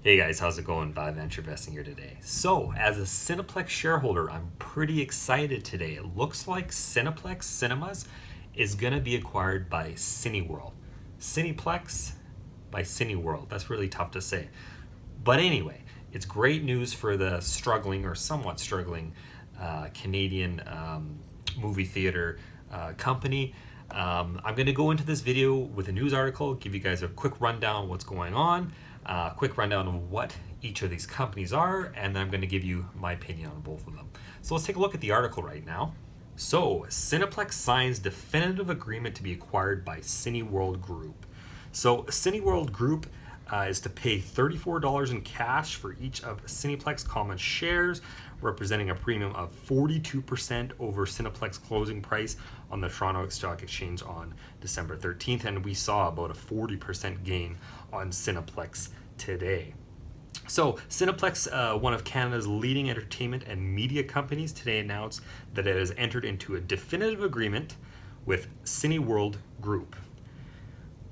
Hey guys, how's it going? Value Venture Investing here today. So, as a Cineplex shareholder, I'm pretty excited today. It looks like Cineplex Cinemas is going to be acquired by Cineworld. Cineplex by Cineworld. That's really tough to say. But anyway, it's great news for the struggling or somewhat struggling Canadian movie theater company. I'm going to go into this video with a news article, give you guys a quick rundown of what's going on, quick rundown of what each of these companies are, and then I'm going to give you my opinion on both of them. So let's take a look at the article right now. So, Cineplex signs definitive agreement to be acquired by Cineworld Group. So, Cineworld Group is to pay $34 in cash for each of Cineplex common shares, representing a premium of 42% over Cineplex closing price on the Toronto Stock Exchange on December 13th, and we saw about a 40% gain on Cineplex today. So, Cineplex, one of Canada's leading entertainment and media companies, today announced that it has entered into a definitive agreement with Cineworld Group.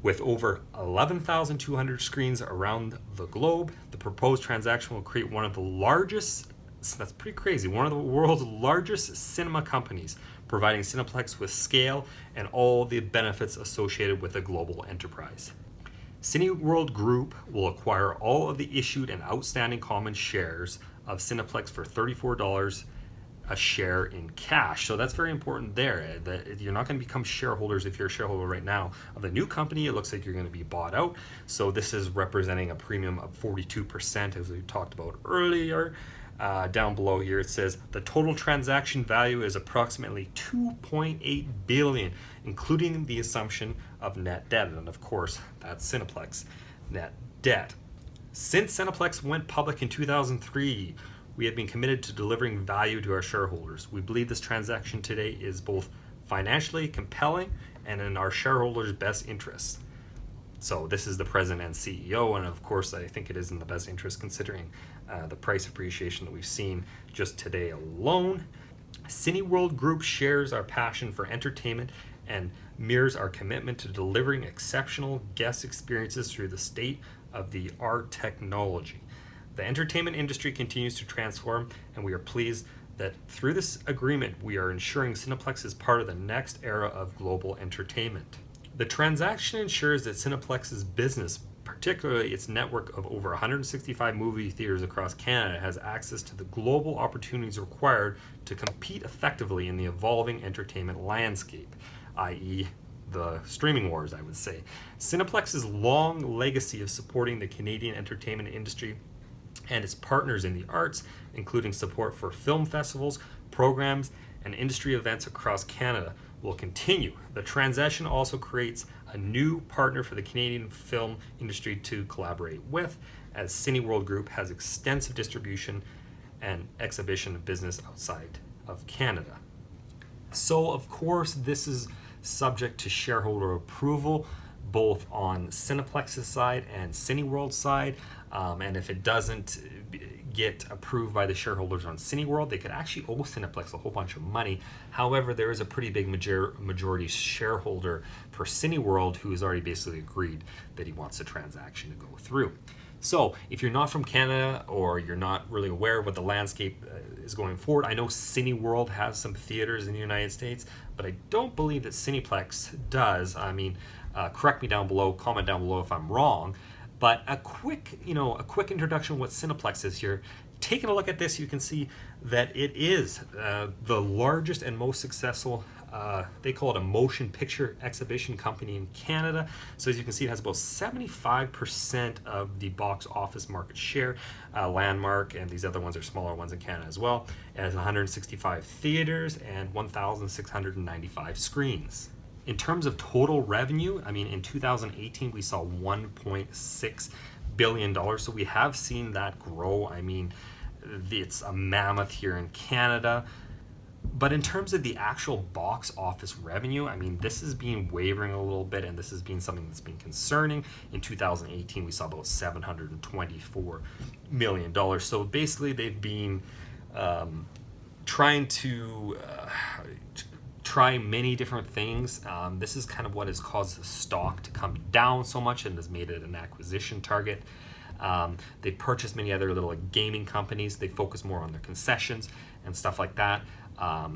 With over 11,200 screens around the globe, the proposed transaction will create one of the largest, that's pretty crazy, one of the world's largest cinema companies, providing Cineplex with scale and all the benefits associated with a global enterprise. Cineworld Group will acquire all of the issued and outstanding common shares of Cineplex for $34 a share in cash. So that's very important there. That you're not going to become shareholders if you're a shareholder right now of the new company. It looks like you're going to be bought out. So this is representing a premium of 42%, as we talked about earlier. Down below here it says the total transaction value is approximately $2.8 billion, including the assumption of net debt. And of course, that's Cineplex net debt. Since Cineplex went public in 2003, we have been committed to delivering value to our shareholders. We believe this transaction today is both financially compelling and in our shareholders' best interest. So this is the president and CEO, and of course I think it is in the best interest considering the price appreciation that we've seen just today alone. Cineworld Group shares our passion for entertainment and mirrors our commitment to delivering exceptional guest experiences through the state-of-the-art technology. The entertainment industry continues to transform, and we are pleased that through this agreement, we are ensuring Cineplex is part of the next era of global entertainment. The transaction ensures that Cineplex's business, particularly its network of over 165 movie theaters across Canada, has access to the global opportunities required to compete effectively in the evolving entertainment landscape, i.e., the streaming wars, I would say. Cineplex's long legacy of supporting the Canadian entertainment industry and its partners in the arts, including support for film festivals, programs, and industry events across Canada, will continue. The transaction also creates a new partner for the Canadian film industry to collaborate with, as Cineworld Group has extensive distribution and exhibition business outside of Canada. So, of course, this is subject to shareholder approval, both on Cineplex's side and Cineworld's side. And if it doesn't get approved by the shareholders on Cineworld, they could actually owe Cineplex a whole bunch of money. However, there is a pretty big majority shareholder for Cineworld who has already basically agreed that he wants the transaction to go through. So if you're not from Canada or you're not really aware of what the landscape is going forward, I know Cineworld has some theaters in the United States, but I don't believe that Cineplex does. I mean, correct me down below, comment down below if I'm wrong. But a quick introduction of what Cineplex is here. Taking a look at this, you can see that it is the largest and most successful, they call it a motion picture exhibition company in Canada. So as you can see, it has about 75% of the box office market share. Landmark and these other ones are smaller ones in Canada as well. It has 165 theaters and 1,695 screens. In terms of total revenue, I mean, in 2018, we saw $1.6 billion. So we have seen that grow. I mean, it's a mammoth here in Canada. But in terms of the actual box office revenue, I mean, this has been wavering a little bit, and this has been something that's been concerning. In 2018, we saw about $724 million. So basically, they've been trying to try many different things. This is kind of what has caused the stock to come down so much and has made it an acquisition target. They purchased many other little like, gaming companies. They focus more on their concessions and stuff like that.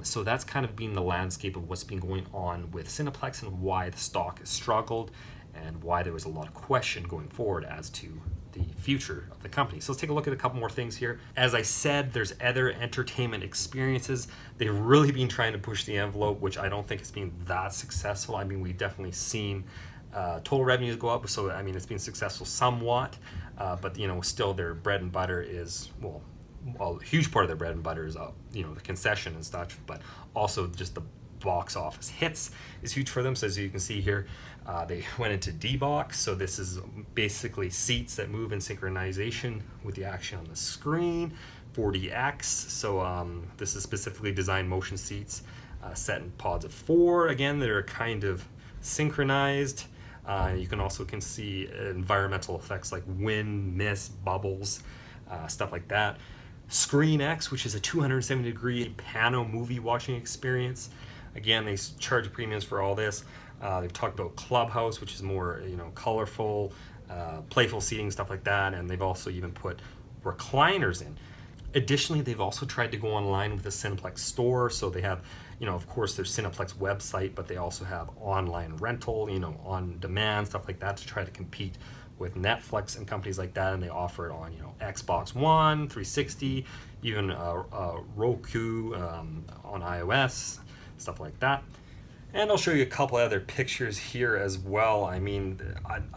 So that's kind of been the landscape of what's been going on with Cineplex and why the stock has struggled and why there was a lot of question going forward as to the future of the company. So let's take a look at a couple more things here. As I said, there's other entertainment experiences. They've really been trying to push the envelope, which I don't think has been that successful. I mean, we've definitely seen total revenues go up, so I mean, it's been successful somewhat, but you know, still their bread and butter is, well, a huge part of their bread and butter is, you know, the concession and such, but also just the box office hits is huge for them. So as you can see here, they went into D-Box. So this is basically seats that move in synchronization with the action on the screen. 4DX. So this is specifically designed motion seats set in pods of 4. Again, they're kind of synchronized. You can also see environmental effects like wind, mist, bubbles, stuff like that. ScreenX, which is a 270-degree pano movie watching experience. Again, they charge premiums for all this. They've talked about Clubhouse, which is more, you know, colorful, playful seating, stuff like that. And they've also even put recliners in. Additionally, they've also tried to go online with the Cineplex store. So they have, you know, of course, their Cineplex website, but they also have online rental, you know, on demand, stuff like that to try to compete with Netflix and companies like that. And they offer it on, you know, Xbox One, 360, even Roku on iOS, stuff like that. And I'll show you a couple other pictures here as well. I mean,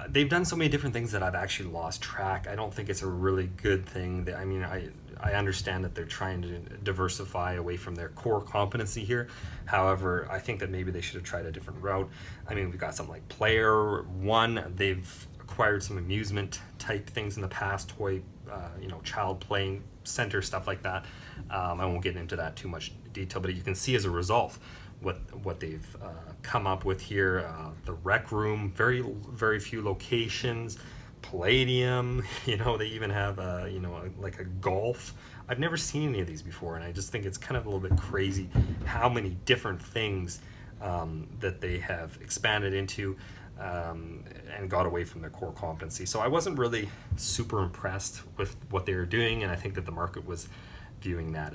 they've done so many different things that I've actually lost track. I don't think it's a really good thing. I mean, I understand that they're trying to diversify away from their core competency here. However, I think that maybe they should have tried a different route. I mean, we've got something like Player One. They've acquired some amusement type things in the past, toy, you know, child playing center, stuff like that. I won't get into that too much detail, but you can see as a result what they've come up with here. The Rec Room, very few locations. Palladium, you know, they even have you know, like a golf. I've never seen any of these before, and I just think it's kind of a little bit crazy how many different things that they have expanded into and got away from their core competency. So I wasn't really super impressed with what they were doing, and I think that the market was viewing that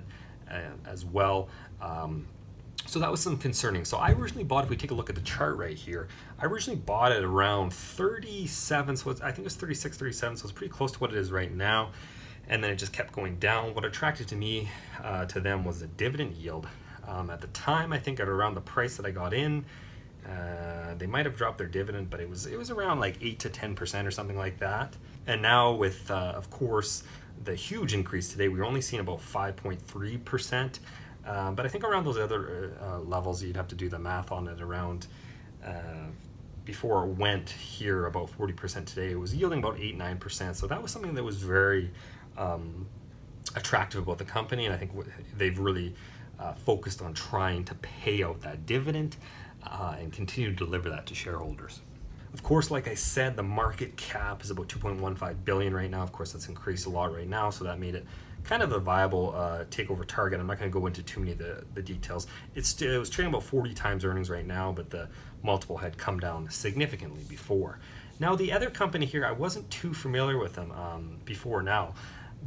as well. So that was some concerning. So I originally bought, if we take a look at the chart right here, I originally bought it around 37, so I think it was 36, 37, so it's pretty close to what it is right now. And then it just kept going down. What attracted to them was the dividend yield. At the time, I think at around the price that I got in, they might have dropped their dividend, but it was around like 8 to 10% or something like that. And now with, of course, the huge increase today, we're only seeing about 5.3%. But I think around those other levels, you'd have to do the math on it around, before it went here about 40% today, it was yielding about 8-9%. So that was something that was very attractive about the company. And I think they've really focused on trying to pay out that dividend and continue to deliver that to shareholders. Of course, like I said, the market cap is about 2.15 billion right now. Of course, that's increased a lot right now, so that made it kind of a viable takeover target. I'm not going to go into too many of the details. It was trading about 40 times earnings right now, but the multiple had come down significantly before. Now, the other company here, I wasn't too familiar with them before now,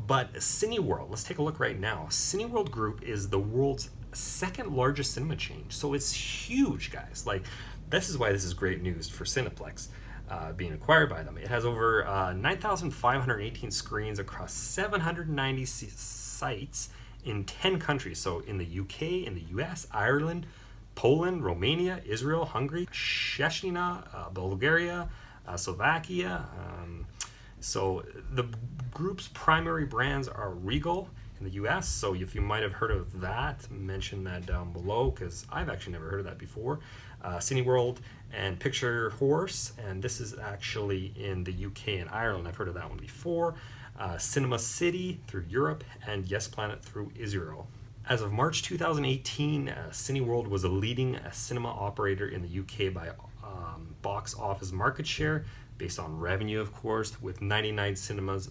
but Cineworld, let's take a look right now. Cineworld Group is the world's second largest cinema chain, so it's huge, guys. Like, this is why this is great news for Cineplex being acquired by them. It has over 9,518 screens across 790 sites in 10 countries. So in the UK, in the US, Ireland, Poland, Romania, Israel, Hungary, Czechia, Bulgaria, Slovakia. So the group's primary brands are Regal in the US. So if you might have heard of that, mention that down below, because I've actually never heard of that before. Cineworld and Picture Horse, and this is actually in the UK and Ireland. I've heard of that one before. Cinema City through Europe, and Yes Planet through Israel. As of March 2018, Cineworld was a leading cinema operator in the UK by box office market share, based on revenue, of course, with 99 cinemas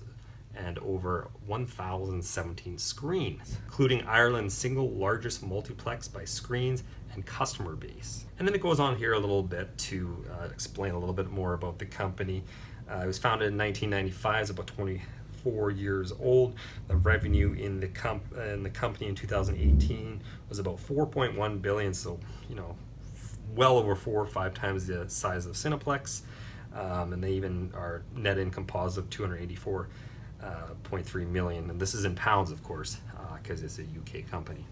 and over 1,017 screens, including Ireland's single largest multiplex by screens and customer base. And then it goes on here a little bit to explain a little bit more about the company. It was founded in 1995. It's about 24 years old. The revenue in the company in 2018 was about 4.1 billion. So well over 4 or 5 times the size of Cineplex. And they even are net income positive 284.3 million, and this is in pounds, of course, because it's a UK company.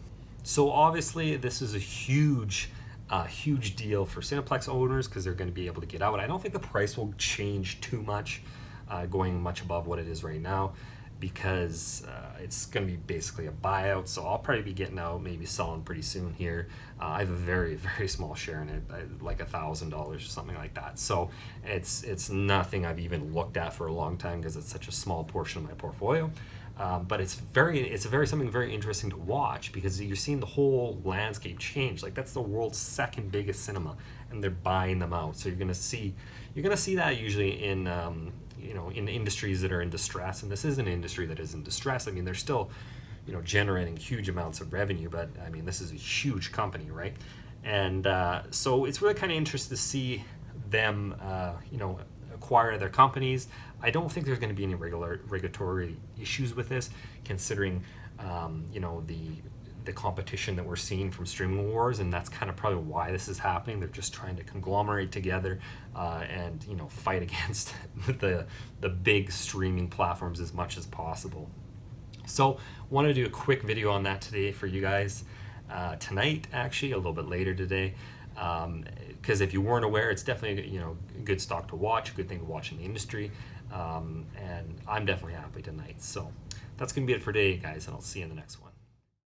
So obviously, this is a huge deal for Cineplex owners because they're going to be able to get out. I don't think the price will change too much, going much above what it is right now, because it's going to be basically a buyout. So I'll probably be getting out, maybe selling pretty soon here. I have a very, very small share in it, like $1,000 or something like that. So it's nothing I've even looked at for a long time because it's such a small portion of my portfolio. But it's something very interesting to watch because you're seeing the whole landscape change. Like, that's the world's second biggest cinema, and they're buying them out. So you're gonna see that usually in in industries that are in distress, and this is an industry that is in distress. I mean, they're still generating huge amounts of revenue, but I mean, this is a huge company, right? And so it's really kind of interesting to see them acquire their companies. I don't think there's going to be any regulatory issues with this, considering the competition that we're seeing from streaming wars, and that's kind of probably why this is happening. They're just trying to conglomerate together and fight against the big streaming platforms as much as possible. So wanted to do a quick video on that today for you guys tonight, actually a little bit later today, because if you weren't aware, it's definitely a good stock to watch, a good thing to watch in the industry, and I'm definitely happy tonight. So that's gonna be it for today, guys, and I'll see you in the next one.